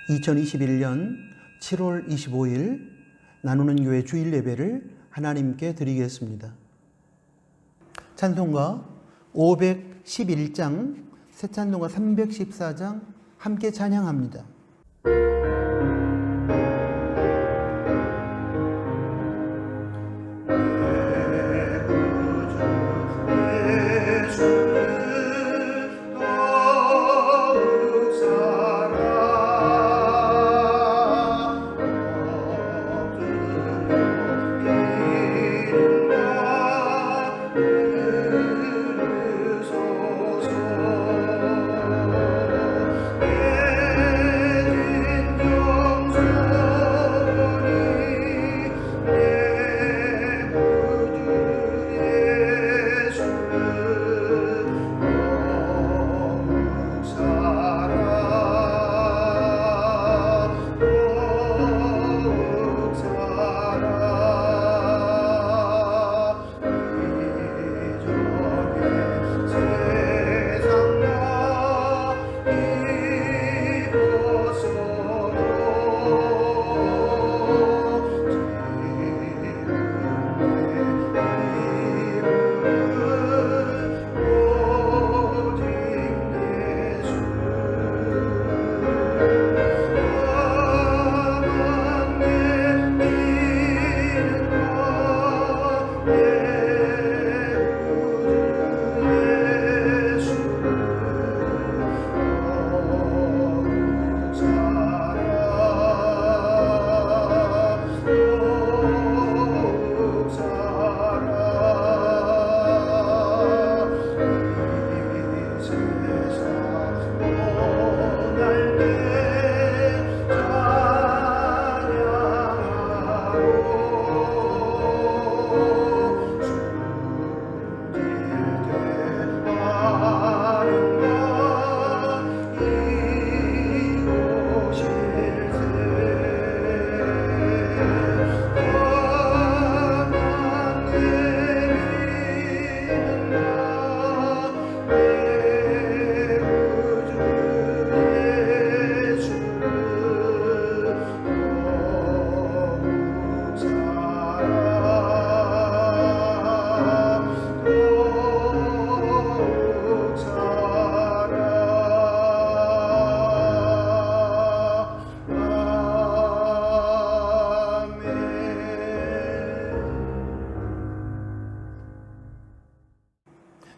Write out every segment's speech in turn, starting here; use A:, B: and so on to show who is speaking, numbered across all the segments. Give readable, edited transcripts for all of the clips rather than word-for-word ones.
A: 2021년 7월 25일 나누는 교회 주일 예배를 하나님께 드리겠습니다. 찬송가 511장, 새 찬송가 314장 함께 찬양합니다.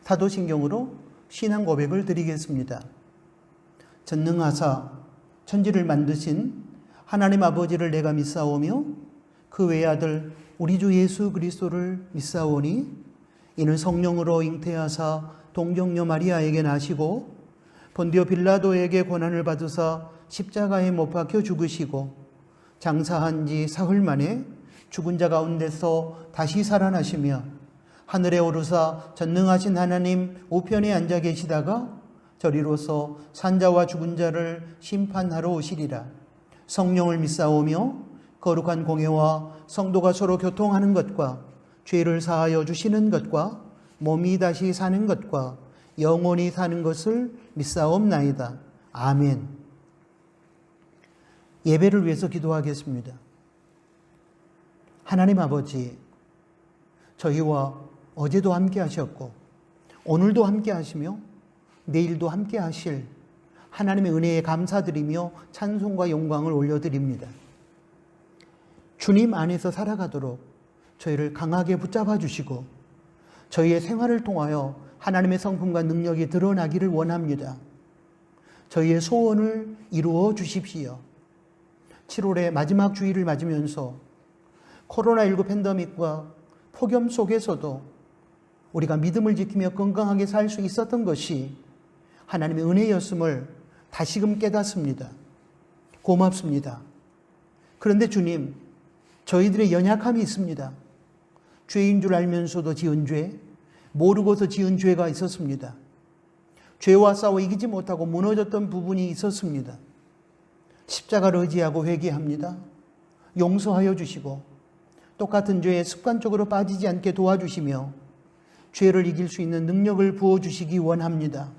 A: 사도신경으로 신앙 고백을 드리겠습니다. 전능하사 천지를 만드신 하나님 아버지를 내가 믿사오며 그 외아들 우리 주 예수 그리스도를 믿사오니 이는 성령으로 잉태하사 동정녀 마리아에게 나시고 본디오 빌라도에게 고난을 받으사 십자가에 못 박혀 죽으시고 장사한 지 사흘 만에 죽은 자 가운데서 다시 살아나시며 하늘에 오르사 전능하신 하나님 우편에 앉아 계시다가 저리로서 산자와 죽은 자를 심판하러 오시리라. 성령을 믿사오며 거룩한 공예와 성도가 서로 교통하는 것과 죄를 사하여 주시는 것과 몸이 다시 사는 것과 영원히 사는 것을 믿사옵나이다. 아멘. 예배를 위해서 기도하겠습니다. 하나님 아버지, 저희와 어제도 함께 하셨고 오늘도 함께 하시며 내일도 함께 하실 하나님의 은혜에 감사드리며 찬송과 영광을 올려드립니다. 주님 안에서 살아가도록 저희를 강하게 붙잡아 주시고 저희의 생활을 통하여 하나님의 성품과 능력이 드러나기를 원합니다. 저희의 소원을 이루어 주십시오. 7월의 마지막 주일을 맞으면서 코로나19 팬데믹과 폭염 속에서도 우리가 믿음을 지키며 건강하게 살 수 있었던 것이 하나님의 은혜였음을 다시금 깨닫습니다. 고맙습니다. 그런데 주님, 저희들의 연약함이 있습니다. 죄인 줄 알면서도 지은 죄, 모르고서 지은 죄가 있었습니다. 죄와 싸워 이기지 못하고 무너졌던 부분이 있었습니다. 십자가를 의지하고 회개합니다. 용서하여 주시고 똑같은 죄에 습관적으로 빠지지 않게 도와주시며 죄를 이길 수 있는 능력을 부어주시기 원합니다.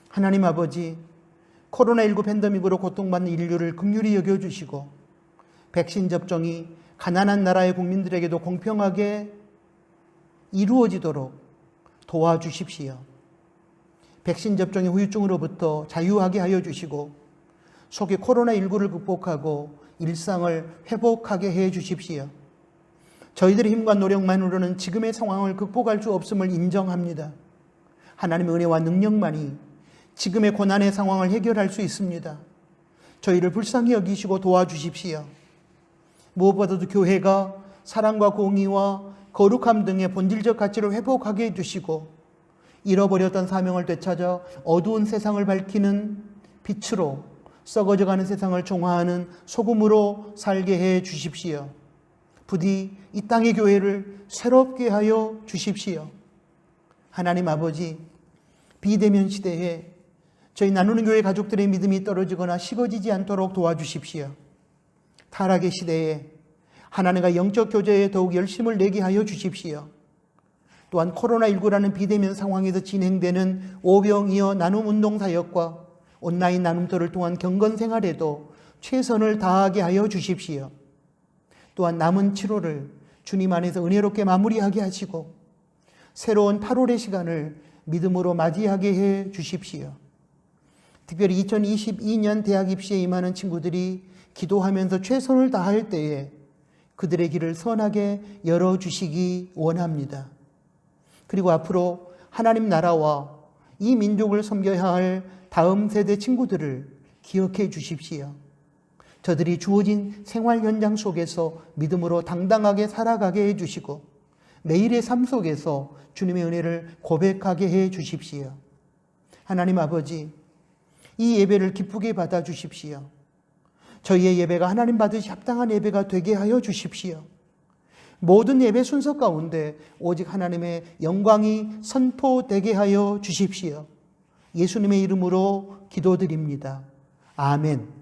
A: 하나님 아버지, 코로나19 팬데믹으로 고통받는 인류를 긍휼히 여겨주시고 백신 접종이 가난한 나라의 국민들에게도 공평하게 이루어지도록 도와주십시오. 백신 접종의 후유증으로부터 자유하게 하여 주시고 속히 코로나19를 극복하고 일상을 회복하게 해 주십시오. 저희들의 힘과 노력만으로는 지금의 상황을 극복할 수 없음을 인정합니다. 하나님의 은혜와 능력만이 지금의 고난의 상황을 해결할 수 있습니다. 저희를 불쌍히 여기시고 도와주십시오. 무엇보다도 교회가 사랑과 공의와 거룩함 등의 본질적 가치를 회복하게 해주시고 잃어버렸던 사명을 되찾아 어두운 세상을 밝히는 빛으로 썩어져가는 세상을 종화하는 소금으로 살게 해 주십시오. 부디 이 땅의 교회를 새롭게 하여 주십시오. 하나님 아버지, 비대면 시대에 저희 나누는 교회 가족들의 믿음이 떨어지거나 식어지지 않도록 도와주십시오. 타락의 시대에 하나님과 영적 교제에 더욱 열심을 내게 하여 주십시오. 또한 코로나19라는 비대면 상황에서 진행되는 오병이어 나눔 운동 사역과 온라인 나눔터를 통한 경건 생활에도 최선을 다하게 하여 주십시오. 또한 남은 7월을 주님 안에서 은혜롭게 마무리하게 하시고 새로운 8월의 시간을 믿음으로 맞이하게 해 주십시오. 특별히 2022년 대학 입시에 임하는 친구들이 기도하면서 최선을 다할 때에 그들의 길을 선하게 열어주시기 원합니다. 그리고 앞으로 하나님 나라와 이 민족을 섬겨야 할 다음 세대 친구들을 기억해 주십시오. 저들이 주어진 생활 현장 속에서 믿음으로 당당하게 살아가게 해 주시고 매일의 삶 속에서 주님의 은혜를 고백하게 해 주십시오. 하나님 아버지, 이 예배를 기쁘게 받아 주십시오. 저희의 예배가 하나님 받으시 합당한 예배가 되게 하여 주십시오. 모든 예배 순서 가운데 오직 하나님의 영광이 선포되게 하여 주십시오. 예수님의 이름으로 기도드립니다. 아멘.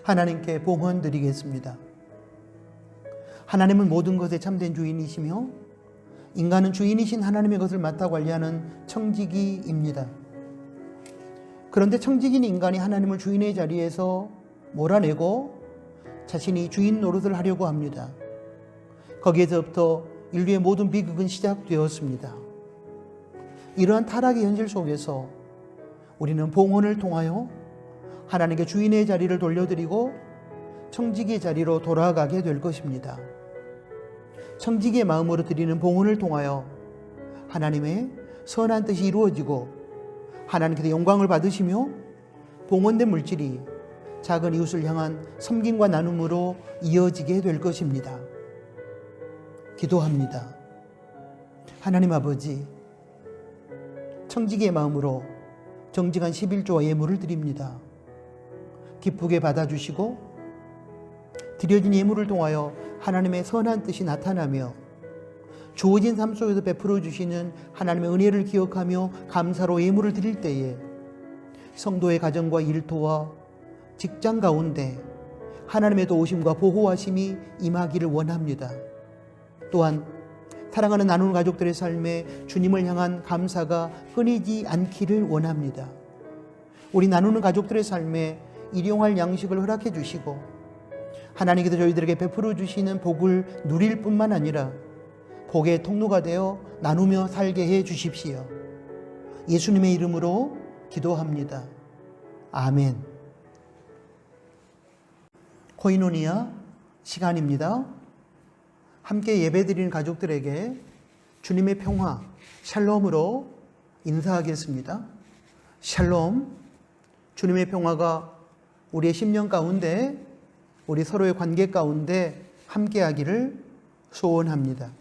A: 하나님께 봉헌 드리겠습니다. 하나님은 모든 것의 참된 주인이시며 인간은 주인이신 하나님의 것을 맡아 관리하는 청지기입니다. 그런데 청지기인 인간이 하나님을 주인의 자리에서 몰아내고 자신이 주인 노릇을 하려고 합니다. 거기에서부터 인류의 모든 비극은 시작되었습니다. 이러한 타락의 현실 속에서 우리는 봉헌을 통하여 하나님께 주인의 자리를 돌려드리고 청지기의 자리로 돌아가게 될 것입니다. 청지기의 마음으로 드리는 봉헌을 통하여 하나님의 선한 뜻이 이루어지고 하나님께서 영광을 받으시며 봉헌된 물질이 작은 이웃을 향한 섬김과 나눔으로 이어지게 될 것입니다. 기도합니다. 하나님 아버지, 청지기의 마음으로 정직한 11조와 예물을 드립니다. 기쁘게 받아주시고 드려진 예물을 통하여 하나님의 선한 뜻이 나타나며 주어진 삶 속에서 베풀어 주시는 하나님의 은혜를 기억하며 감사로 예물을 드릴 때에 성도의 가정과 일터와 직장 가운데 하나님의 도우심과 보호하심이 임하기를 원합니다. 또한 사랑하는 나누는 가족들의 삶에 주님을 향한 감사가 끊이지 않기를 원합니다. 우리 나누는 가족들의 삶에 일용할 양식을 허락해 주시고 하나님께서 저희들에게 베풀어 주시는 복을 누릴 뿐만 아니라 복의 통로가 되어 나누며 살게 해 주십시오. 예수님의 이름으로 기도합니다. 아멘. 코이노니아 시간입니다. 함께 예배드리는 가족들에게 주님의 평화, 샬롬으로 인사하겠습니다. 샬롬, 주님의 평화가 우리의 심령 가운데, 우리 서로의 관계 가운데 함께하기를 소원합니다.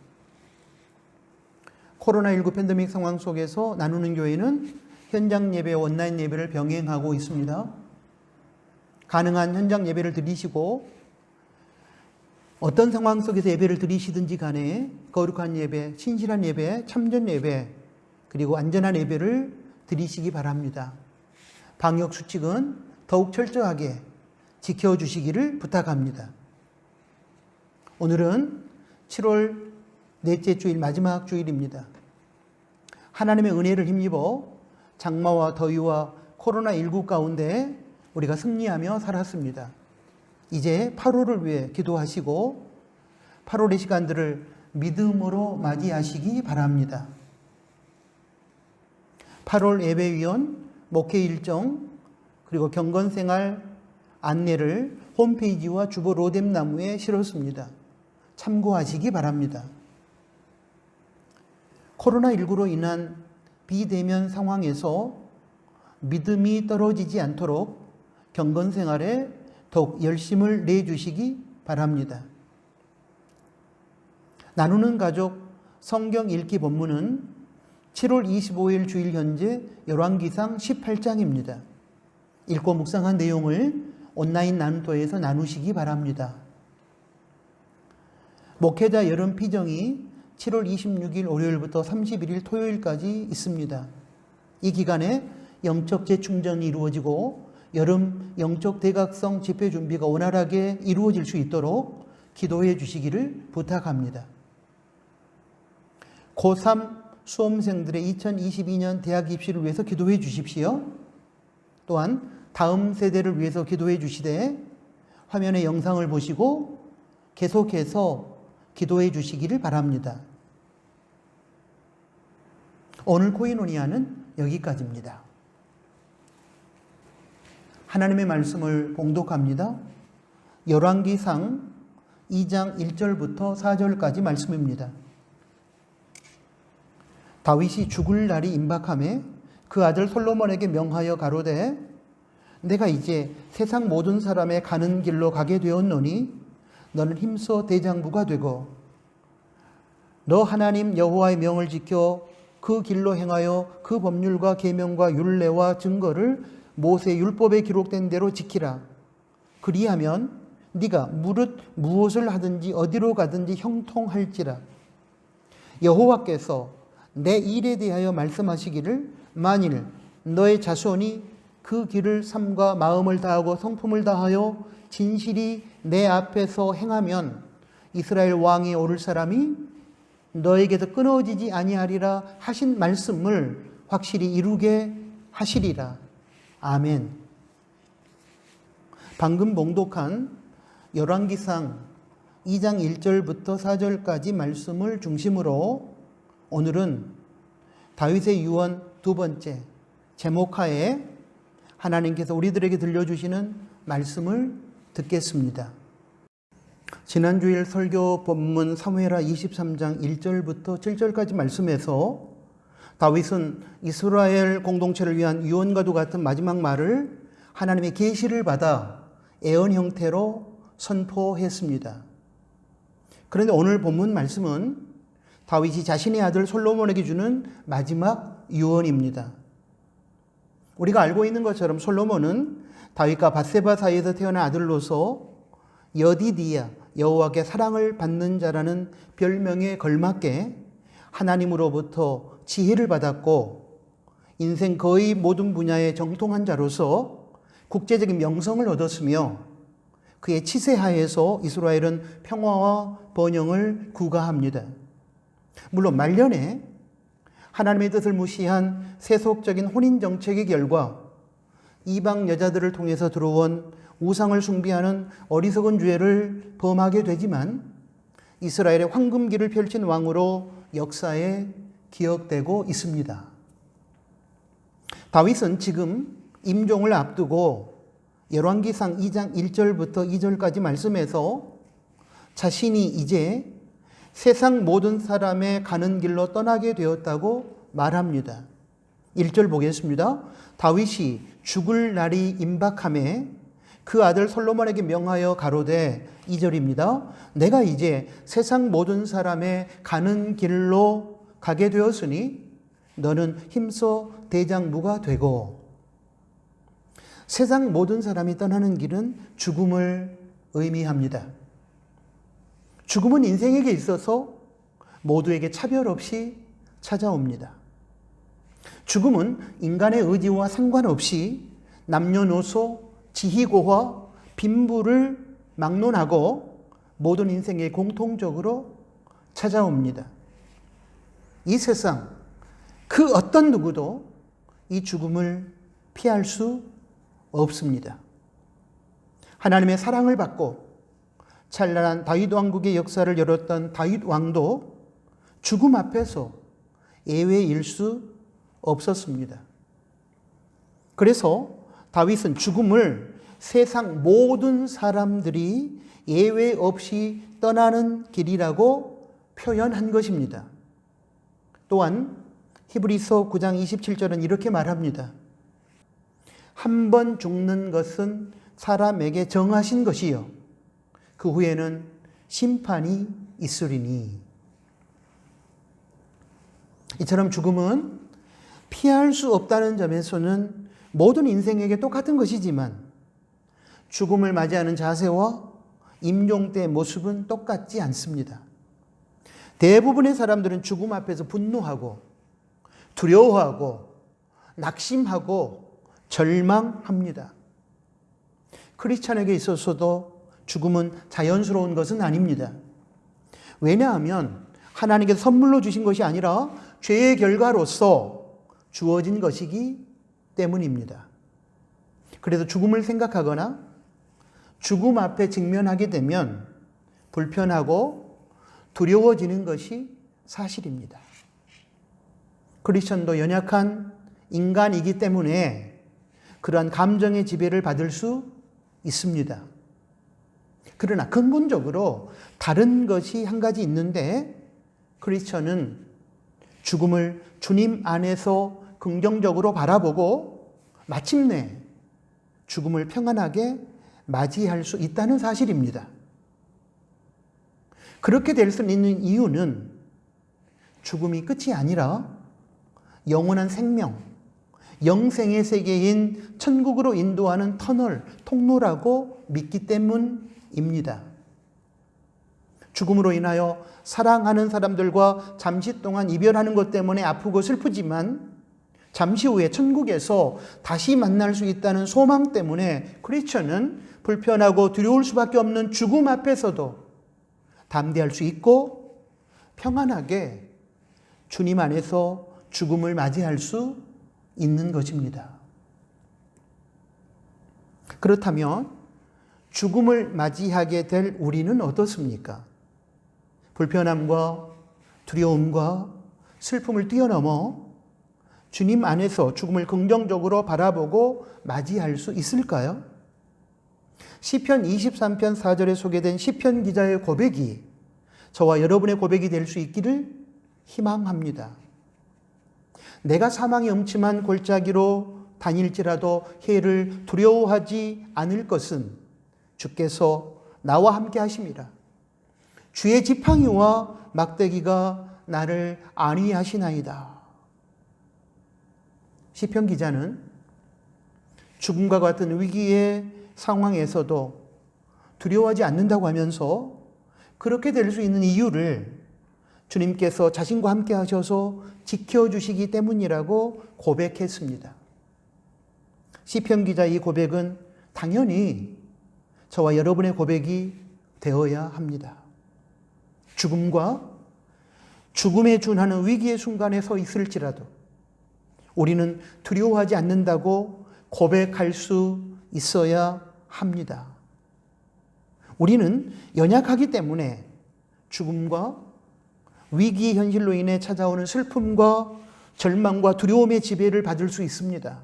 A: 코로나19 팬데믹 상황 속에서 나누는 교회는 현장 예배와 온라인 예배를 병행하고 있습니다. 가능한 현장 예배를 드리시고 어떤 상황 속에서 예배를 드리시든지 간에 거룩한 예배, 신실한 예배, 참전 예배, 그리고 안전한 예배를 드리시기 바랍니다. 방역 수칙은 더욱 철저하게 지켜주시기를 부탁합니다. 오늘은 7월 넷째 주일 마지막 주일입니다. 하나님의 은혜를 힘입어 장마와 더위와 코로나19 가운데 우리가 승리하며 살았습니다. 이제 8월을 위해 기도하시고 8월의 시간들을 믿음으로 맞이하시기 바랍니다. 8월 예배위원, 목회 일정, 그리고 경건생활 안내를 홈페이지와 주보 로뎀나무에 실었습니다. 참고하시기 바랍니다. 코로나19로 인한 비대면 상황에서 믿음이 떨어지지 않도록 경건생활에 더욱 열심을 내주시기 바랍니다. 나누는 가족 성경 읽기 본문은 7월 25일 주일 현재 열왕기상 18장입니다. 읽고 묵상한 내용을 온라인 나눔터에서 나누시기 바랍니다. 목회자 여름 피정이 7월 26일 월요일부터 31일 토요일까지 있습니다. 이 기간에 영적 재충전이 이루어지고 여름 영적 대각성 집회 준비가 원활하게 이루어질 수 있도록 기도해 주시기를 부탁합니다. 고3 수험생들의 2022년 대학 입시를 위해서 기도해 주십시오. 또한 다음 세대를 위해서 기도해 주시되 화면의 영상을 보시고 계속해서 기도해 주시기를 바랍니다. 오늘 코이노니아는 여기까지입니다. 하나님의 말씀을 봉독합니다. 열왕기상 2장 1절부터 4절까지 말씀입니다. 다윗이 죽을 날이 임박하매 그 아들 솔로몬에게 명하여 가로되 내가 이제 세상 모든 사람의 가는 길로 가게 되었노니 너는 힘써 대장부가 되고 너 하나님 여호와의 명을 지켜 그 길로 행하여 그 법률과 계명과 율례와 증거를 모세 율법에 기록된 대로 지키라. 그리하면 네가 무릇 무엇을 하든지 어디로 가든지 형통할지라. 여호와께서 내 일에 대하여 말씀하시기를 만일 너의 자손이 그 길을 삼가 마음을 다하고 성품을 다하여 진실이 내 앞에서 행하면 이스라엘 왕이 오를 사람이 너에게서 끊어지지 아니하리라 하신 말씀을 확실히 이루게 하시리라. 아멘. 방금 봉독한 열왕기상 2장 1절부터 4절까지 말씀을 중심으로 오늘은 다윗의 유언 두 번째 제목하에 하나님께서 우리들에게 들려주시는 말씀을 듣겠습니다. 지난주일 설교 본문 사무엘하 23장 1절부터 7절까지 말씀에서 다윗은 이스라엘 공동체를 위한 유언과도 같은 마지막 말을 하나님의 계시를 받아 애언 형태로 선포했습니다. 그런데 오늘 본문 말씀은 다윗이 자신의 아들 솔로몬에게 주는 마지막 유언입니다. 우리가 알고 있는 것처럼 솔로몬은 다윗과 밧세바 사이에서 태어난 아들로서 여디디야, 여호와께 사랑을 받는 자라는 별명에 걸맞게 하나님으로부터 지혜를 받았고 인생 거의 모든 분야에 정통한 자로서 국제적인 명성을 얻었으며 그의 치세하에서 이스라엘은 평화와 번영을 구가합니다. 물론 말년에 하나님의 뜻을 무시한 세속적인 혼인 정책의 결과 이방 여자들을 통해서 들어온 우상을 숭배하는 어리석은 죄를 범하게 되지만 이스라엘의 황금기를 펼친 왕으로 역사에 기억되고 있습니다. 다윗은 지금 임종을 앞두고 열왕기상 2장 1절부터 2절까지 말씀에서 자신이 이제 세상 모든 사람의 가는 길로 떠나게 되었다고 말합니다. 1절 보겠습니다. 다윗이 죽을 날이 임박하매 그 아들 솔로몬에게 명하여 가로되 2절입니다. 내가 이제 세상 모든 사람의 가는 길로 가게 되었으니 너는 힘써 대장부가 되고 세상 모든 사람이 떠나는 길은 죽음을 의미합니다. 죽음은 인생에게 있어서 모두에게 차별 없이 찾아옵니다. 죽음은 인간의 의지와 상관없이 남녀노소, 지희고화, 빈부를 막론하고 모든 인생에 공통적으로 찾아옵니다. 이 세상 그 어떤 누구도 이 죽음을 피할 수 없습니다. 하나님의 사랑을 받고 찬란한 다윗 왕국의 역사를 열었던 다윗 왕도 죽음 앞에서 예외일 수 없었습니다. 그래서 다윗은 죽음을 세상 모든 사람들이 예외 없이 떠나는 길이라고 표현한 것입니다. 또한 히브리서 9장 27절은 이렇게 말합니다. 한 번 죽는 것은 사람에게 정하신 것이요 그 후에는 심판이 있으리니. 이처럼 죽음은 피할 수 없다는 점에서는 모든 인생에게 똑같은 것이지만 죽음을 맞이하는 자세와 임종 때의 모습은 똑같지 않습니다. 대부분의 사람들은 죽음 앞에서 분노하고 두려워하고 낙심하고 절망합니다. 크리스찬에게 있어서도 죽음은 자연스러운 것은 아닙니다. 왜냐하면 하나님께서 선물로 주신 것이 아니라 죄의 결과로서 주어진 것이기 때문입니다. 그래서 죽음을 생각하거나 죽음 앞에 직면하게 되면 불편하고 두려워지는 것이 사실입니다. 크리스천도 연약한 인간이기 때문에 그러한 감정의 지배를 받을 수 있습니다. 그러나 근본적으로 다른 것이 한 가지 있는데 크리스천은 죽음을 주님 안에서 긍정적으로 바라보고 마침내 죽음을 평안하게 맞이할 수 있다는 사실입니다. 그렇게 될 수 있는 이유는 죽음이 끝이 아니라 영원한 생명, 영생의 세계인 천국으로 인도하는 터널, 통로라고 믿기 때문입니다. 죽음으로 인하여 사랑하는 사람들과 잠시 동안 이별하는 것 때문에 아프고 슬프지만 잠시 후에 천국에서 다시 만날 수 있다는 소망 때문에 크리스천은 불편하고 두려울 수밖에 없는 죽음 앞에서도 담대할 수 있고 평안하게 주님 안에서 죽음을 맞이할 수 있는 것입니다. 그렇다면 죽음을 맞이하게 될 우리는 어떻습니까? 불편함과 두려움과 슬픔을 뛰어넘어 주님 안에서 죽음을 긍정적으로 바라보고 맞이할 수 있을까요? 시편 23편 4절에 소개된 시편 기자의 고백이 저와 여러분의 고백이 될 수 있기를 희망합니다. 내가 사망의 음침한 골짜기로 다닐지라도 해를 두려워하지 않을 것은 주께서 나와 함께 하심이라. 주의 지팡이와 막대기가 나를 안위하시나이다. 시편 기자는 죽음과 같은 위기의 상황에서도 두려워하지 않는다고 하면서 그렇게 될 수 있는 이유를 주님께서 자신과 함께 하셔서 지켜주시기 때문이라고 고백했습니다. 시편 기자 이 고백은 당연히 저와 여러분의 고백이 되어야 합니다. 죽음과 죽음에 준하는 위기의 순간에 서 있을지라도 우리는 두려워하지 않는다고 고백할 수 있어야 합니다. 우리는 연약하기 때문에 죽음과 위기 현실로 인해 찾아오는 슬픔과 절망과 두려움의 지배를 받을 수 있습니다.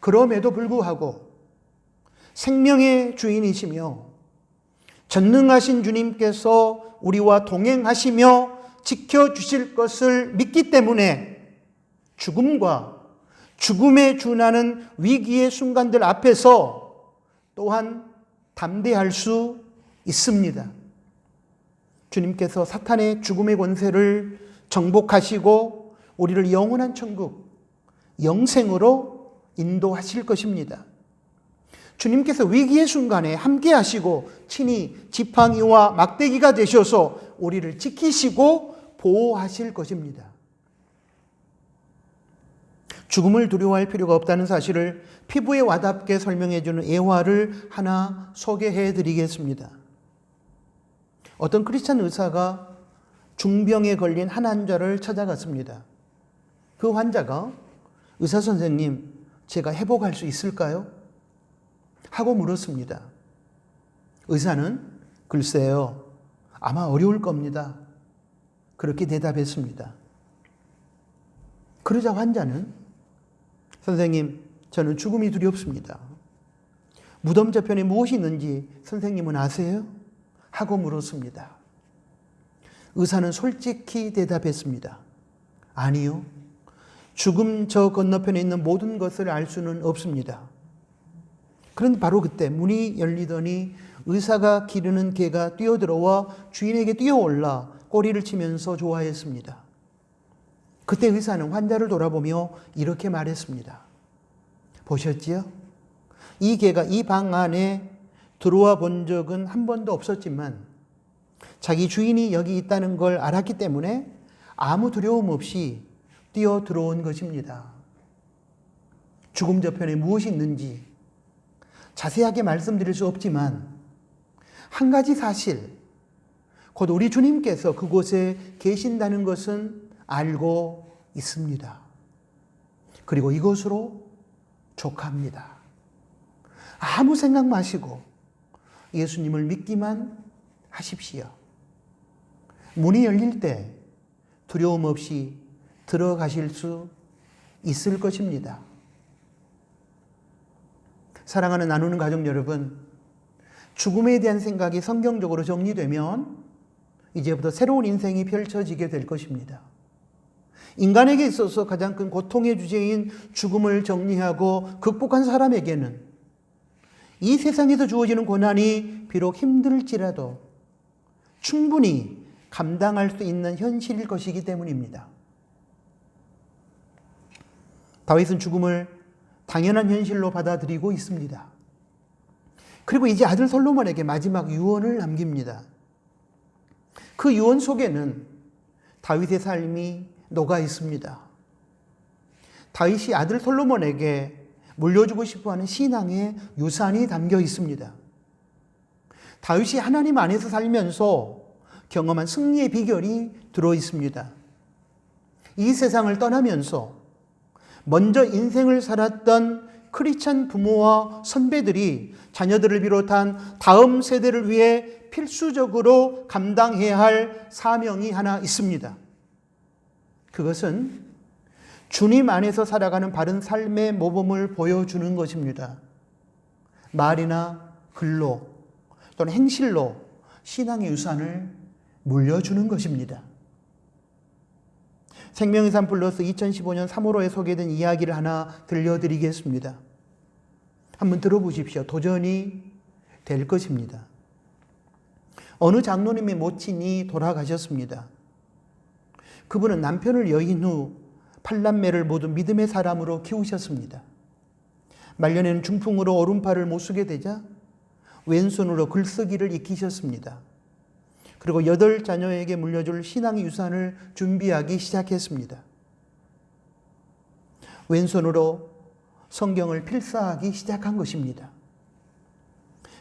A: 그럼에도 불구하고 생명의 주인이시며 전능하신 주님께서 우리와 동행하시며 지켜주실 것을 믿기 때문에 죽음과 죽음에 준하는 위기의 순간들 앞에서 또한 담대할 수 있습니다. 주님께서 사탄의 죽음의 권세를 정복하시고 우리를 영원한 천국, 영생으로 인도하실 것입니다. 주님께서 위기의 순간에 함께 하시고 친히 지팡이와 막대기가 되셔서 우리를 지키시고 보호하실 것입니다. 죽음을 두려워할 필요가 없다는 사실을 피부에 와닿게 설명해 주는 예화를 하나 소개해 드리겠습니다. 어떤 크리스찬 의사가 중병에 걸린 한 환자를 찾아갔습니다. 그 환자가 의사 선생님, 제가 회복할 수 있을까요? 하고 물었습니다. 의사는 글쎄요, 아마 어려울 겁니다. 그렇게 대답했습니다. 그러자 환자는 선생님, 저는 죽음이 두렵습니다. 무덤 저편에 무엇이 있는지 선생님은 아세요? 하고 물었습니다. 의사는 솔직히 대답했습니다. 아니요. 죽음 저 건너편에 있는 모든 것을 알 수는 없습니다. 그런데 바로 그때 문이 열리더니 의사가 기르는 개가 뛰어들어와 주인에게 뛰어올라 꼬리를 치면서 좋아했습니다. 그때 의사는 환자를 돌아보며 이렇게 말했습니다. 보셨지요? 이 개가 이 방 안에 들어와 본 적은 한 번도 없었지만 자기 주인이 여기 있다는 걸 알았기 때문에 아무 두려움 없이 뛰어 들어온 것입니다. 죽음 저편에 무엇이 있는지 자세하게 말씀드릴 수 없지만 한 가지 사실, 곧 우리 주님께서 그곳에 계신다는 것은 알고 있습니다. 그리고 이것으로 족합니다. 아무 생각 마시고 예수님을 믿기만 하십시오. 문이 열릴 때 두려움 없이 들어가실 수 있을 것입니다. 사랑하는 나누는 가족 여러분, 죽음에 대한 생각이 성경적으로 정리되면 이제부터 새로운 인생이 펼쳐지게 될 것입니다. 인간에게 있어서 가장 큰 고통의 주제인 죽음을 정리하고 극복한 사람에게는 이 세상에서 주어지는 고난이 비록 힘들지라도 충분히 감당할 수 있는 현실일 것이기 때문입니다. 다윗은 죽음을 당연한 현실로 받아들이고 있습니다. 그리고 이제 아들 솔로몬에게 마지막 유언을 남깁니다. 그 유언 속에는 다윗의 삶이 녹아 있습니다. 다윗이 아들 솔로몬에게 물려주고 싶어하는 신앙의 유산이 담겨 있습니다. 다윗이 하나님 안에서 살면서 경험한 승리의 비결이 들어 있습니다. 이 세상을 떠나면서 먼저 인생을 살았던 크리스찬 부모와 선배들이 자녀들을 비롯한 다음 세대를 위해 필수적으로 감당해야 할 사명이 하나 있습니다. 그것은 주님 안에서 살아가는 바른 삶의 모범을 보여주는 것입니다. 말이나 글로 또는 행실로 신앙의 유산을 물려주는 것입니다. 생명의 삶 플러스 2015년 3월호에 소개된 이야기를 하나 들려드리겠습니다. 한번 들어보십시오. 도전이 될 것입니다. 어느 장로님의 모친이 돌아가셨습니다. 그분은 남편을 여인 후 8남매를 모두 믿음의 사람으로 키우셨습니다. 말년에는 중풍으로 오른팔을 못 쓰게 되자 왼손으로 글쓰기를 익히셨습니다. 그리고 8자녀에게 물려줄 신앙의 유산을 준비하기 시작했습니다. 왼손으로 성경을 필사하기 시작한 것입니다.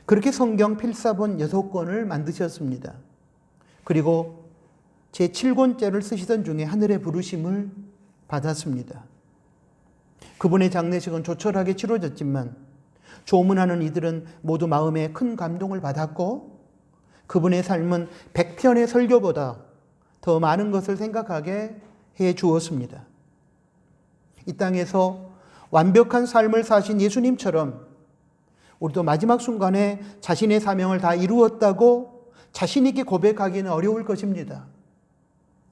A: 그렇게 성경 필사본 6권을 만드셨습니다. 그리고 제7권째를 쓰시던 중에 하늘의 부르심을 받았습니다. 그분의 장례식은 조촐하게 치러졌지만 조문하는 이들은 모두 마음에 큰 감동을 받았고 그분의 삶은 100편의 설교보다 더 많은 것을 생각하게 해 주었습니다. 이 땅에서 완벽한 삶을 사신 예수님처럼 우리도 마지막 순간에 자신의 사명을 다 이루었다고 자신 있게 고백하기는 어려울 것입니다.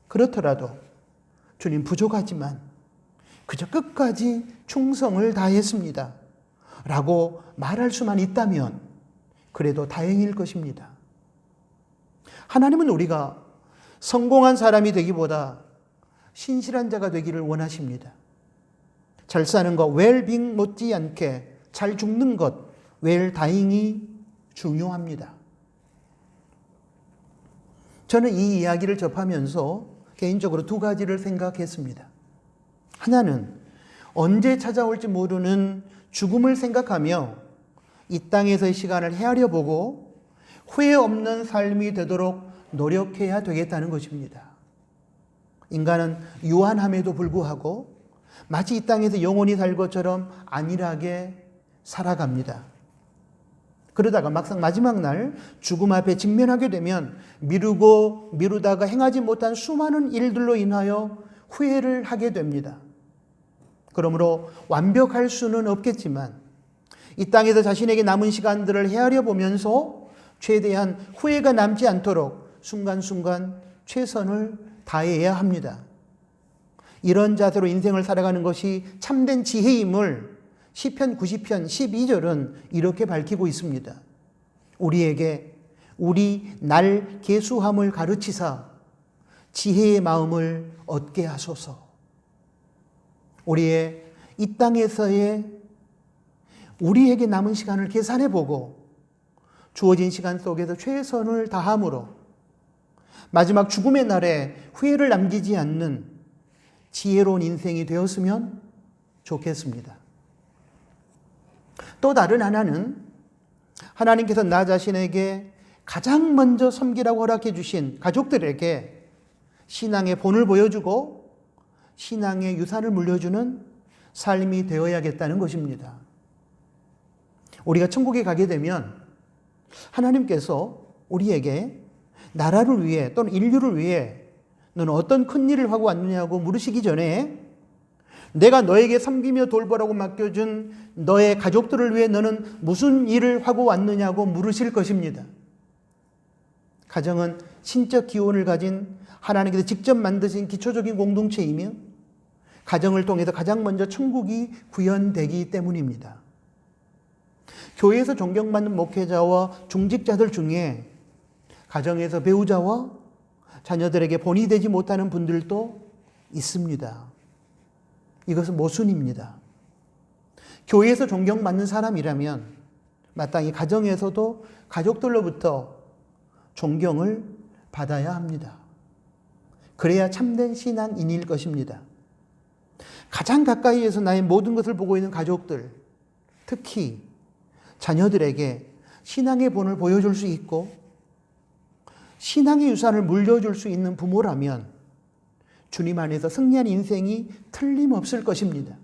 A: 그렇더라도 주님 부족하지만 그저 끝까지 충성을 다했습니다. 라고 말할 수만 있다면 그래도 다행일 것입니다. 하나님은 우리가 성공한 사람이 되기보다 신실한 자가 되기를 원하십니다. 잘 사는 것, 웰빙 못지않게 잘 죽는 것, 웰다잉이 중요합니다. 저는 이 이야기를 접하면서 개인적으로 두 가지를 생각했습니다. 하나는 언제 찾아올지 모르는 죽음을 생각하며 이 땅에서의 시간을 헤아려 보고 후회 없는 삶이 되도록 노력해야 되겠다는 것입니다. 인간은 유한함에도 불구하고 마치 이 땅에서 영원히 살 것처럼 안일하게 살아갑니다. 그러다가 막상 마지막 날 죽음 앞에 직면하게 되면 미루다가 행하지 못한 수많은 일들로 인하여 후회를 하게 됩니다. 그러므로 완벽할 수는 없겠지만 이 땅에서 자신에게 남은 시간들을 헤아려 보면서 최대한 후회가 남지 않도록 순간순간 최선을 다해야 합니다. 이런 자세로 인생을 살아가는 것이 참된 지혜임을 시편 90편 12절은 이렇게 밝히고 있습니다. 우리에게 우리 날 계수함을 가르치사 지혜의 마음을 얻게 하소서. 우리의 이 땅에서의 우리에게 남은 시간을 계산해 보고 주어진 시간 속에서 최선을 다함으로 마지막 죽음의 날에 후회를 남기지 않는 지혜로운 인생이 되었으면 좋겠습니다. 또 다른 하나는 하나님께서 나 자신에게 가장 먼저 섬기라고 허락해 주신 가족들에게 신앙의 본을 보여주고 신앙의 유산을 물려주는 삶이 되어야겠다는 것입니다. 우리가 천국에 가게 되면 하나님께서 우리에게 나라를 위해 또는 인류를 위해 너는 어떤 큰 일을 하고 왔느냐고 물으시기 전에 내가 너에게 섬기며 돌보라고 맡겨준 너의 가족들을 위해 너는 무슨 일을 하고 왔느냐고 물으실 것입니다. 가정은 신적 기원을 가진 하나님께서 직접 만드신 기초적인 공동체이며 가정을 통해서 가장 먼저 천국이 구현되기 때문입니다. 교회에서 존경받는 목회자와 중직자들 중에 가정에서 배우자와 자녀들에게 본이 되지 못하는 분들도 있습니다. 이것은 모순입니다. 교회에서 존경받는 사람이라면 마땅히 가정에서도 가족들로부터 존경을 받아야 합니다. 그래야 참된 신앙인일 것입니다. 가장 가까이에서 나의 모든 것을 보고 있는 가족들, 특히 자녀들에게 신앙의 본을 보여줄 수 있고 신앙의 유산을 물려줄 수 있는 부모라면 주님 안에서 승리한 인생이 틀림없을 것입니다.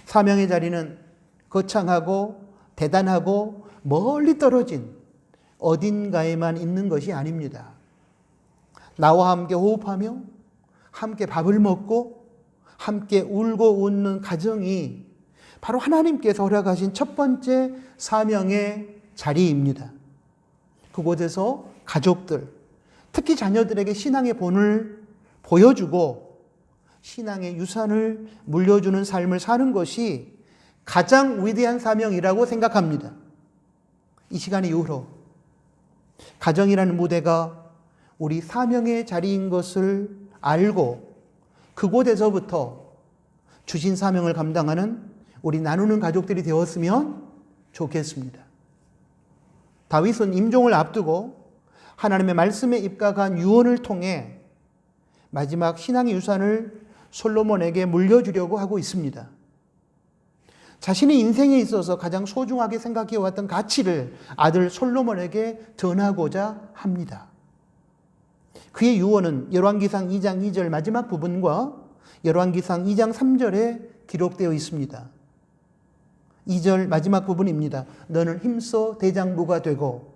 A: 사명의 자리는 거창하고 대단하고 멀리 떨어진 어딘가에만 있는 것이 아닙니다. 나와 함께 호흡하며 함께 밥을 먹고 함께 울고 웃는 가정이 바로 하나님께서 허락하신 첫 번째 사명의 자리입니다. 그곳에서 가족들, 특히 자녀들에게 신앙의 본을 보여주고 신앙의 유산을 물려주는 삶을 사는 것이 가장 위대한 사명이라고 생각합니다. 이 시간 이후로 가정이라는 무대가 우리 사명의 자리인 것을 알고 그곳에서부터 주신 사명을 감당하는 우리 나누는 가족들이 되었으면 좋겠습니다. 다윗은 임종을 앞두고 하나님의 말씀에 입각한 유언을 통해 마지막 신앙의 유산을 솔로몬에게 물려주려고 하고 있습니다. 자신의 인생에 있어서 가장 소중하게 생각해왔던 가치를 아들 솔로몬에게 전하고자 합니다. 그의 유언은 열왕기상 2장 2절 마지막 부분과 열왕기상 2장 3절에 기록되어 있습니다. 2절 마지막 부분입니다. 너는 힘써 대장부가 되고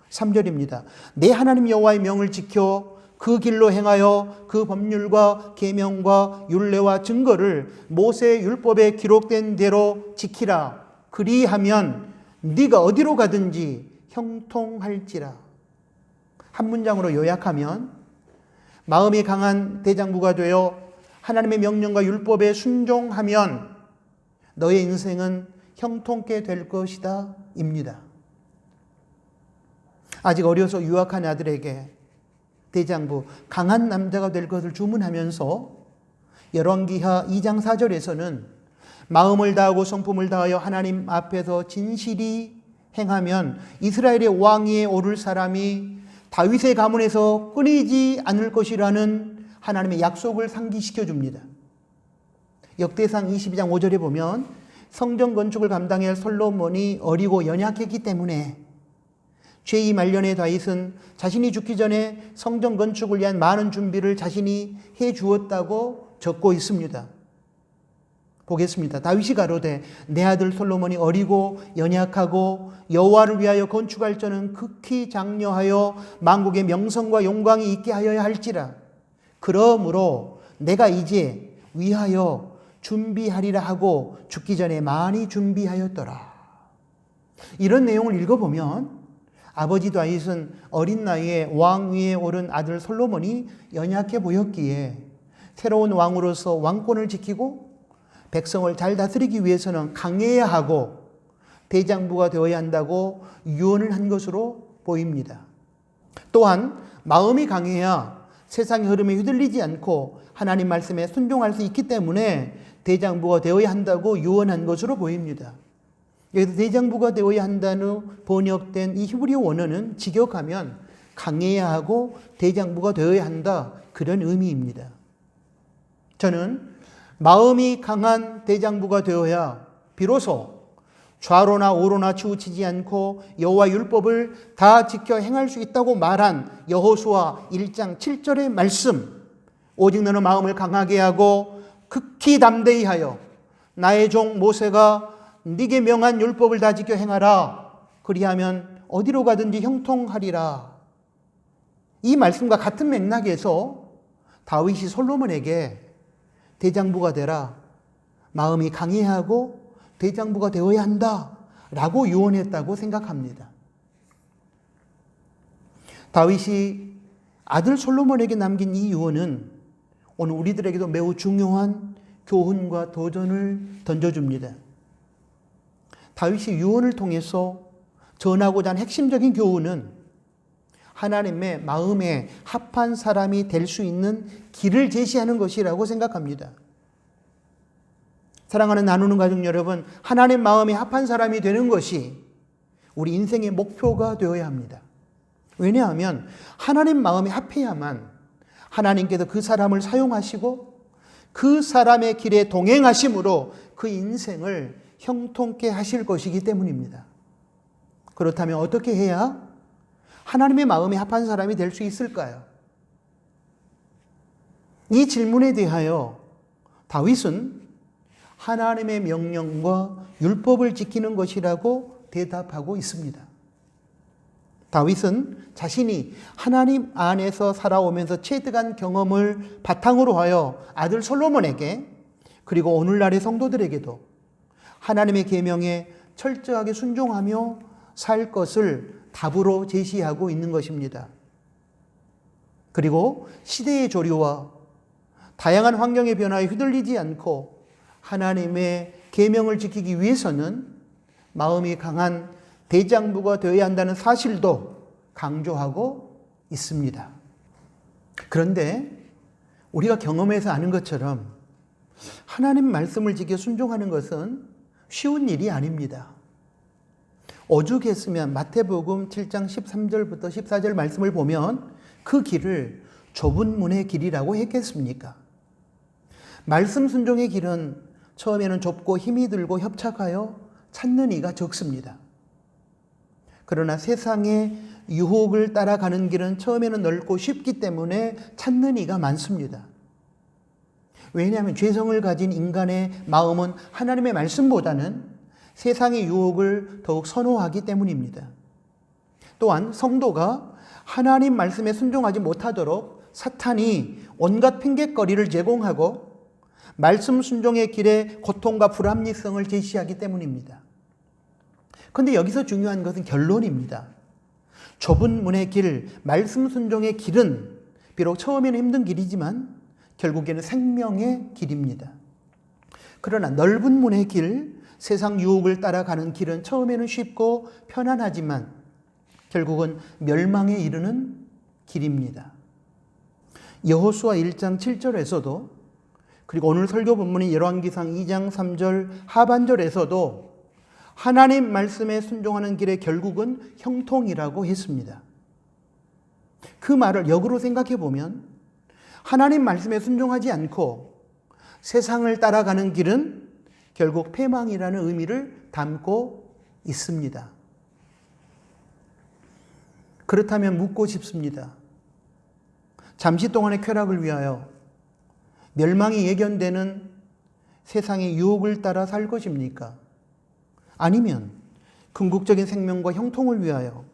A: 3절입니다. 내 하나님 여호와의 명을 지켜 그 길로 행하여 그 법률과 계명과 율례와 증거를 모세의 율법에 기록된 대로 지키라. 그리하면 네가 어디로 가든지 형통할지라. 한 문장으로 요약하면 마음이 강한 대장부가 되어 하나님의 명령과 율법에 순종하면 너의 인생은 형통케 될 것이다 입니다. 아직 어려서 유학한 아들에게 대장부, 강한 남자가 될 것을 주문하면서 열왕기하 2장 4절에서는 마음을 다하고 성품을 다하여 하나님 앞에서 진실이 행하면 이스라엘의 왕위에 오를 사람이 다윗의 가문에서 끊이지 않을 것이라는 하나님의 약속을 상기시켜 줍니다. 역대상 22장 5절에 보면 성전 건축을 감당해야 할 솔로몬이 어리고 연약했기 때문에 죄의 말년에 다윗은 자신이 죽기 전에 성전 건축을 위한 많은 준비를 자신이 해 주었다고 적고 있습니다. 보겠습니다. 다윗이 가로되 내 아들 솔로몬이 어리고 연약하고 여호와를 위하여 건축할 저는 극히 장려하여 만국의 명성과 영광이 있게 하여야 할지라. 그러므로 내가 이제 위하여 준비하리라 하고 죽기 전에 많이 준비하였더라. 이런 내용을 읽어보면 아버지 다윗은 어린 나이에 왕 위에 오른 아들 솔로몬이 연약해 보였기에 새로운 왕으로서 왕권을 지키고 백성을 잘 다스리기 위해서는 강해야 하고 대장부가 되어야 한다고 유언을 한 것으로 보입니다. 또한 마음이 강해야 세상의 흐름에 휘둘리지 않고 하나님 말씀에 순종할 수 있기 때문에 대장부가 되어야 한다고 유언한 것으로 보입니다. 여기서 대장부가 되어야 한다는 번역된 이 히브리어 원어는 직역하면 강해야 하고 대장부가 되어야 한다, 그런 의미입니다. 저는 마음이 강한 대장부가 되어야 비로소 좌로나 우로나 치우치지 않고 여호와 율법을 다 지켜 행할 수 있다고 말한 여호수아 1장 7절의 말씀, 오직 너는 마음을 강하게 하고 극히 담대히 하여 나의 종 모세가 네게 명한 율법을 다 지켜 행하라. 그리하면 어디로 가든지 형통하리라. 이 말씀과 같은 맥락에서 다윗이 솔로몬에게 대장부가 되라, 마음이 강해하고 대장부가 되어야 한다 라고 유언했다고 생각합니다. 다윗이 아들 솔로몬에게 남긴 이 유언은 오늘 우리들에게도 매우 중요한 교훈과 도전을 던져줍니다. 다윗이 유언을 통해서 전하고자 하는 핵심적인 교훈은 하나님의 마음에 합한 사람이 될 수 있는 길을 제시하는 것이라고 생각합니다. 사랑하는 나누는 가족 여러분, 하나님 마음에 합한 사람이 되는 것이 우리 인생의 목표가 되어야 합니다. 왜냐하면 하나님 마음에 합해야만 하나님께서 그 사람을 사용하시고 그 사람의 길에 동행하심으로 그 인생을 형통케 하실 것이기 때문입니다. 그렇다면 어떻게 해야 하나님의 마음에 합한 사람이 될 수 있을까요? 이 질문에 대하여 다윗은 하나님의 명령과 율법을 지키는 것이라고 대답하고 있습니다. 다윗은 자신이 하나님 안에서 살아오면서 체득한 경험을 바탕으로 하여 아들 솔로몬에게, 그리고 오늘날의 성도들에게도 하나님의 계명에 철저하게 순종하며 살 것을 답으로 제시하고 있는 것입니다. 그리고 시대의 조류와 다양한 환경의 변화에 휘둘리지 않고 하나님의 계명을 지키기 위해서는 마음이 강한 대장부가 되어야 한다는 사실도 강조하고 있습니다. 그런데 우리가 경험해서 아는 것처럼 하나님 말씀을 지켜 순종하는 것은 쉬운 일이 아닙니다. 오죽했으면 마태복음 7장 13절부터 14절 말씀을 보면 그 길을 좁은 문의 길이라고 했겠습니까? 말씀 순종의 길은 처음에는 좁고 힘이 들고 협착하여 찾는 이가 적습니다. 그러나 세상의 유혹을 따라가는 길은 처음에는 넓고 쉽기 때문에 찾는 이가 많습니다. 왜냐하면 죄성을 가진 인간의 마음은 하나님의 말씀보다는 세상의 유혹을 더욱 선호하기 때문입니다. 또한 성도가 하나님 말씀에 순종하지 못하도록 사탄이 온갖 핑곗거리를 제공하고 말씀 순종의 길에 고통과 불합리성을 제시하기 때문입니다. 그런데 여기서 중요한 것은 결론입니다. 좁은 문의 길, 말씀 순종의 길은 비록 처음에는 힘든 길이지만 결국에는 생명의 길입니다. 그러나 넓은 문의 길, 세상 유혹을 따라가는 길은 처음에는 쉽고 편안하지만 결국은 멸망에 이르는 길입니다. 여호수아 1장 7절에서도 그리고 오늘 설교 본문인 열왕기상 2장 3절 하반절에서도 하나님 말씀에 순종하는 길의 결국은 형통이라고 했습니다. 그 말을 역으로 생각해 보면 하나님 말씀에 순종하지 않고 세상을 따라가는 길은 결국 패망이라는 의미를 담고 있습니다. 그렇다면 묻고 싶습니다. 잠시 동안의 쾌락을 위하여 멸망이 예견되는 세상의 유혹을 따라 살 것입니까? 아니면 궁극적인 생명과 형통을 위하여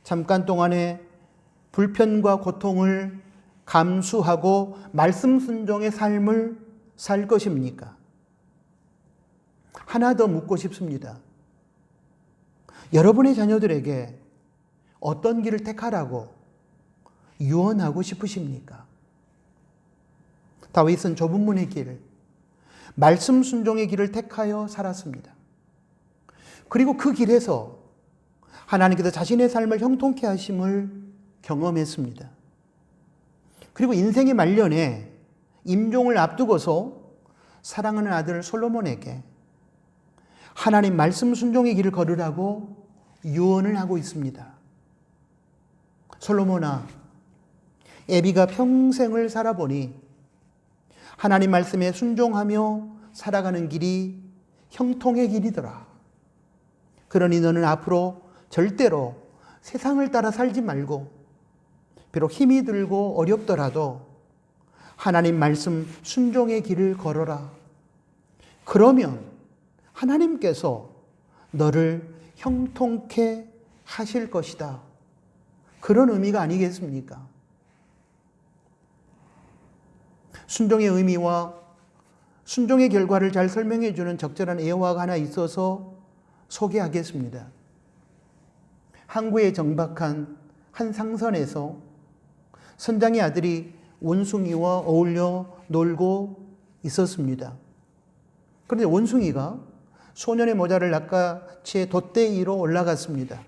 A: 잠깐 동안의 불편과 고통을 감수하고 말씀 순종의 삶을 살 것입니까? 하나 더 묻고 싶습니다. 여러분의 자녀들에게 어떤 길을 택하라고 유언하고 싶으십니까? 다윗은 좁은 문의 길, 말씀 순종의 길을 택하여 살았습니다. 그리고 그 길에서 하나님께서 자신의 삶을 형통케 하심을 경험했습니다. 그리고 인생의 말년에 임종을 앞두고서 사랑하는 아들 솔로몬에게 하나님 말씀 순종의 길을 걸으라고 유언을 하고 있습니다. 솔로몬아, 애비가 평생을 살아보니 하나님 말씀에 순종하며 살아가는 길이 형통의 길이더라. 그러니 너는 앞으로 절대로 세상을 따라 살지 말고 비록 힘이 들고 어렵더라도 하나님 말씀 순종의 길을 걸어라. 그러면 하나님께서 너를 형통케 하실 것이다. 그런 의미가 아니겠습니까? 순종의 의미와 순종의 결과를 잘 설명해 주는 적절한 예화가 하나 있어서 소개하겠습니다. 항구에 정박한 한 상선에서 선장의 아들이 원숭이와 어울려 놀고 있었습니다. 그런데 원숭이가 소년의 모자를 낚아채 돛대 위로 올라갔습니다.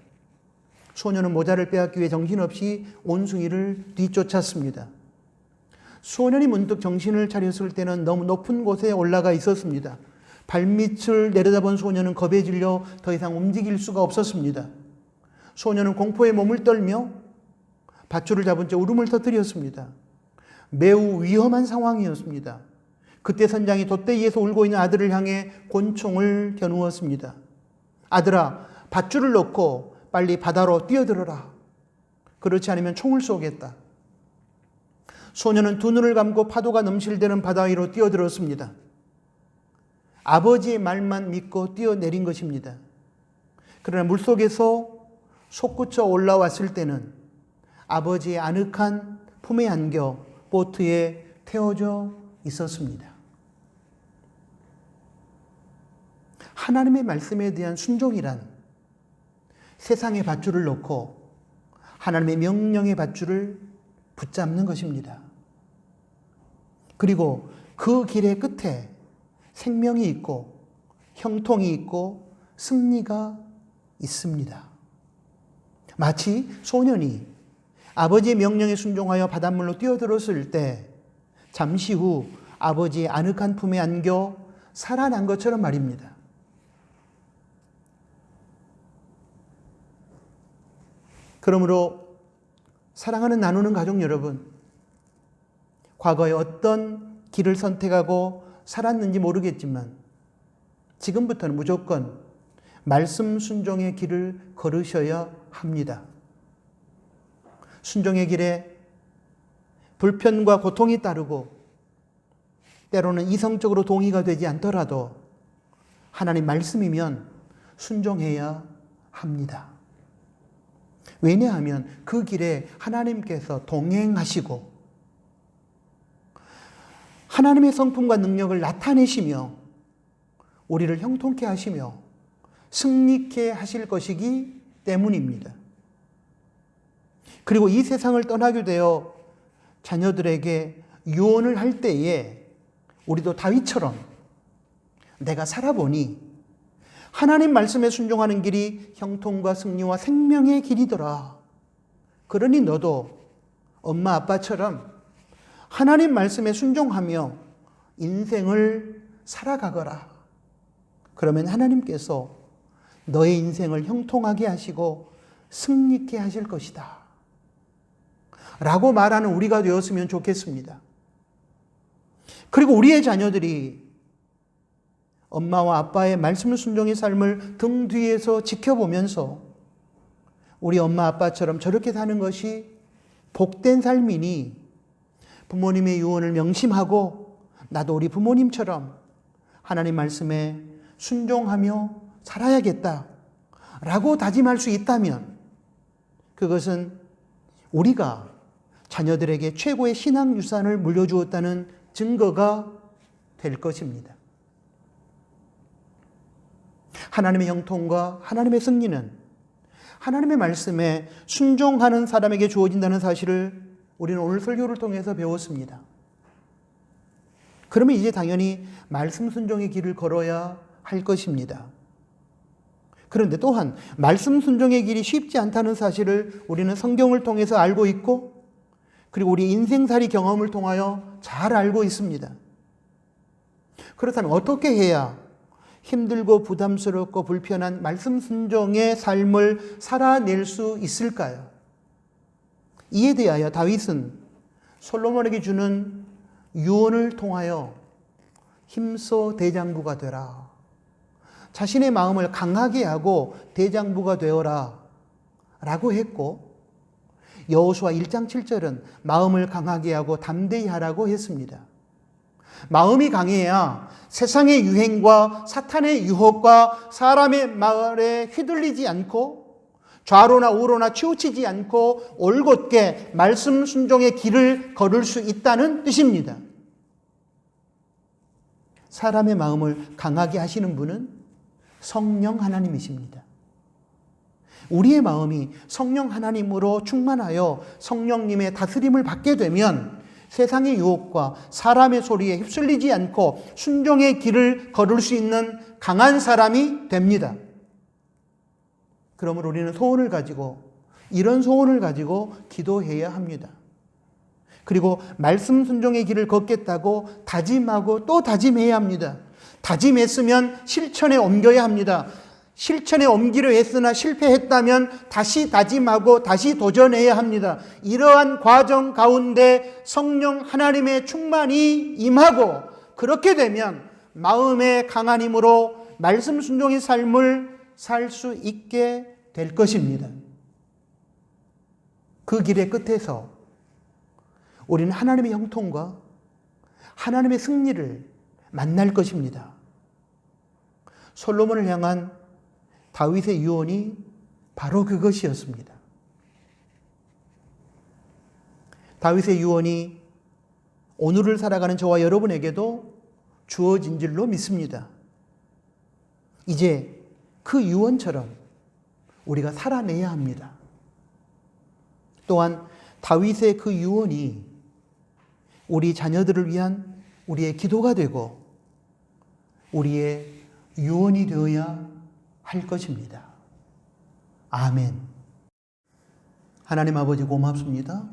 A: 소년은 모자를 빼앗기 위해 정신없이 원숭이를 뒤쫓았습니다. 소년이 문득 정신을 차렸을 때는 너무 높은 곳에 올라가 있었습니다. 발밑을 내려다본 소년은 겁에 질려 더 이상 움직일 수가 없었습니다. 소년은 공포에 몸을 떨며 밧줄을 잡은 채 울음을 터뜨렸습니다. 매우 위험한 상황이었습니다. 그때 선장이 돛대 위에서 울고 있는 아들을 향해 권총을 겨누었습니다. 아들아, 밧줄을 놓고 빨리 바다로 뛰어들어라. 그렇지 않으면 총을 쏘겠다. 소년은 두 눈을 감고 파도가 넘실대는 바다 위로 뛰어들었습니다. 아버지의 말만 믿고 뛰어내린 것입니다. 그러나 물속에서 솟구쳐 올라왔을 때는 아버지의 아늑한 품에 안겨 보트에 태워져 있었습니다. 하나님의 말씀에 대한 순종이란 세상의 밧줄을 놓고 하나님의 명령의 밧줄을 붙잡는 것입니다. 그리고 그 길의 끝에 생명이 있고 형통이 있고 승리가 있습니다. 마치 소년이 아버지의 명령에 순종하여 바닷물로 뛰어들었을 때 잠시 후 아버지의 아늑한 품에 안겨 살아난 것처럼 말입니다. 그러므로 사랑하는 나누는 가족 여러분, 과거에 어떤 길을 선택하고 살았는지 모르겠지만 지금부터는 무조건 말씀 순종의 길을 걸으셔야 합니다. 순종의 길에 불편과 고통이 따르고 때로는 이성적으로 동의가 되지 않더라도 하나님 말씀이면 순종해야 합니다. 왜냐하면 그 길에 하나님께서 동행하시고 하나님의 성품과 능력을 나타내시며 우리를 형통케 하시며 승리케 하실 것이기 때문입니다. 그리고 이 세상을 떠나게 되어 자녀들에게 유언을 할 때에 우리도 다윗처럼 내가 살아보니 하나님 말씀에 순종하는 길이 형통과 승리와 생명의 길이더라. 그러니 너도 엄마 아빠처럼 하나님 말씀에 순종하며 인생을 살아가거라. 그러면 하나님께서 너의 인생을 형통하게 하시고 승리케 하실 것이다. 라고 말하는 우리가 되었으면 좋겠습니다. 그리고 우리의 자녀들이 엄마와 아빠의 말씀 순종의 삶을 등 뒤에서 지켜보면서 우리 엄마 아빠처럼 저렇게 사는 것이 복된 삶이니 부모님의 유언을 명심하고 나도 우리 부모님처럼 하나님 말씀에 순종하며 살아야겠다 라고 다짐할 수 있다면 그것은 우리가 자녀들에게 최고의 신앙 유산을 물려주었다는 증거가 될 것입니다. 하나님의 형통과 하나님의 승리는 하나님의 말씀에 순종하는 사람에게 주어진다는 사실을 우리는 오늘 설교를 통해서 배웠습니다. 그러면 이제 당연히 말씀 순종의 길을 걸어야 할 것입니다. 그런데 또한 말씀 순종의 길이 쉽지 않다는 사실을 우리는 성경을 통해서 알고 있고 그리고 우리 인생살이 경험을 통하여 잘 알고 있습니다. 그렇다면 어떻게 해야 힘들고 부담스럽고 불편한 말씀 순종의 삶을 살아낼 수 있을까요? 이에 대하여 다윗은 솔로몬에게 주는 유언을 통하여 힘써 대장부가 되라. 자신의 마음을 강하게 하고 대장부가 되어라 라고 했고 여호수아 1장 7절은 마음을 강하게 하고 담대히 하라고 했습니다. 마음이 강해야 세상의 유행과 사탄의 유혹과 사람의 말에 휘둘리지 않고 좌로나 우로나 치우치지 않고 올곧게 말씀 순종의 길을 걸을 수 있다는 뜻입니다. 사람의 마음을 강하게 하시는 분은 성령 하나님이십니다. 우리의 마음이 성령 하나님으로 충만하여 성령님의 다스림을 받게 되면 세상의 유혹과 사람의 소리에 휩쓸리지 않고 순종의 길을 걸을 수 있는 강한 사람이 됩니다. 그러므로 우리는 이런 소원을 가지고 기도해야 합니다. 그리고 말씀 순종의 길을 걷겠다고 다짐하고 또 다짐해야 합니다. 다짐했으면 실천에 옮겨야 합니다. 실천에 옮기려 했으나 실패했다면 다시 다짐하고 다시 도전해야 합니다. 이러한 과정 가운데 성령 하나님의 충만이 임하고 그렇게 되면 마음의 강한 힘으로 말씀 순종의 삶을 살 수 있게 될 것입니다. 그 길의 끝에서 우리는 하나님의 형통과 하나님의 승리를 만날 것입니다. 솔로몬을 향한 다윗의 유언이 바로 그것이었습니다. 다윗의 유언이 오늘을 살아가는 저와 여러분에게도 주어진 줄로 믿습니다. 이제 그 유언처럼 우리가 살아내야 합니다. 또한 다윗의 그 유언이 우리 자녀들을 위한 우리의 기도가 되고 우리의 유언이 되어야 할 것입니다. 아멘. 하나님 아버지 고맙습니다.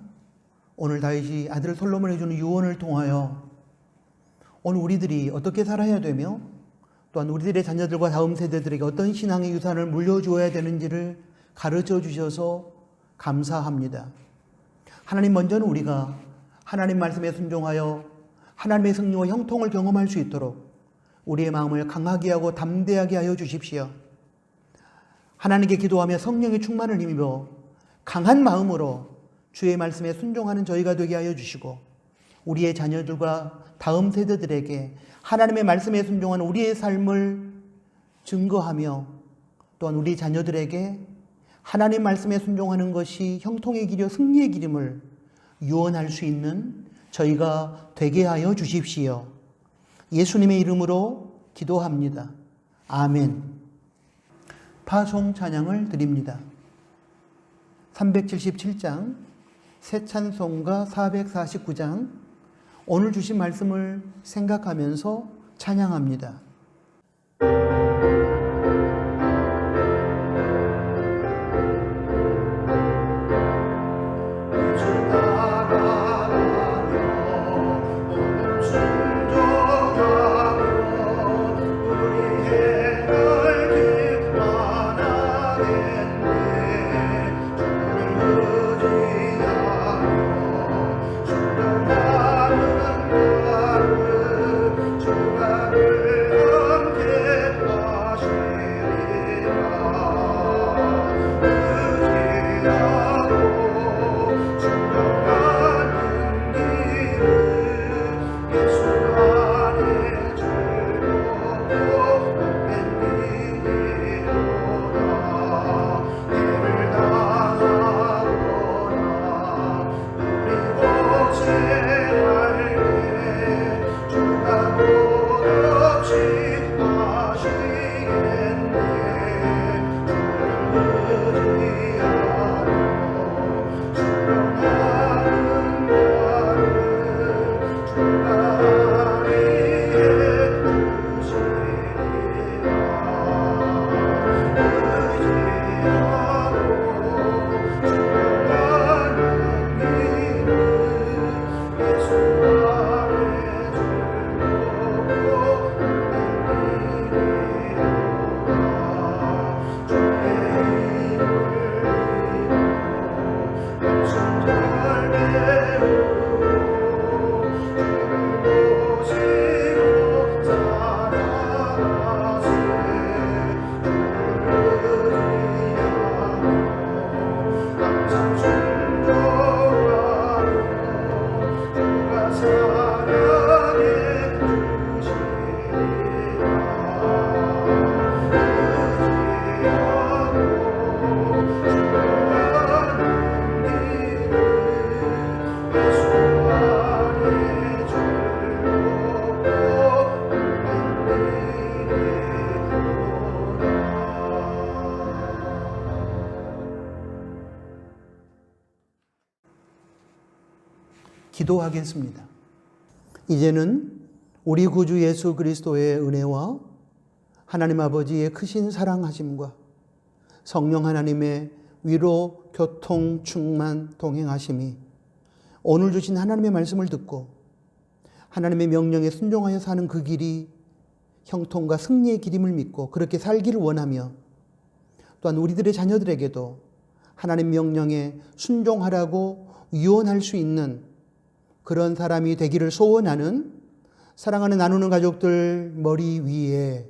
A: 오늘 다윗이 아들 솔로몬에게 주는 유언을 통하여 오늘 우리들이 어떻게 살아야 되며 또한 우리들의 자녀들과 다음 세대들에게 어떤 신앙의 유산을 물려주어야 되는지를 가르쳐 주셔서 감사합니다. 하나님, 먼저는 우리가 하나님 말씀에 순종하여 하나님의 승리와 형통을 경험할 수 있도록 우리의 마음을 강하게 하고 담대하게 하여 주십시오. 하나님께 기도하며 성령의 충만을 힘입어 강한 마음으로 주의 말씀에 순종하는 저희가 되게 하여 주시고 우리의 자녀들과 다음 세대들에게 하나님의 말씀에 순종하는 우리의 삶을 증거하며 또한 우리 자녀들에게 하나님 말씀에 순종하는 것이 형통의 길이요 승리의 길임을 유언할 수 있는 저희가 되게 하여 주십시오. 예수님의 이름으로 기도합니다. 아멘. 파송 찬양을 드립니다. 377장 새 찬송가 449장 오늘 주신 말씀을 생각하면서 찬양합니다.
B: 나가며 오늘 순종
A: 기도하겠습니다. 이제는 우리 구주 예수 그리스도의 은혜와 하나님 아버지의 크신 사랑하심과 성령 하나님의 위로, 교통, 충만, 동행하심이 오늘 주신 하나님의 말씀을 듣고 하나님의 명령에 순종하여 사는 그 길이 형통과 승리의 길임을 믿고 그렇게 살기를 원하며 또한 우리들의 자녀들에게도 하나님 명령에 순종하라고 유언할 수 있는 그런 사람이 되기를 소원하는 사랑하는 나누는 가족들 머리 위에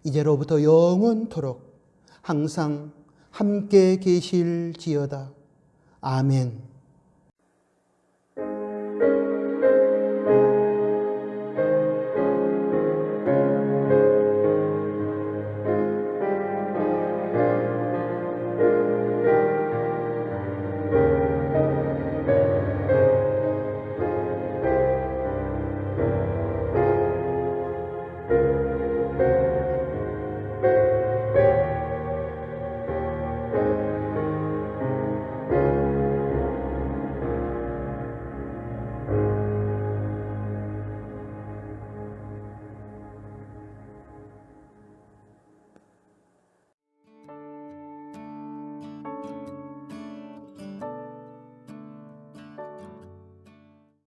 A: 이제로부터 영원토록 항상 함께 계실지어다. 아멘.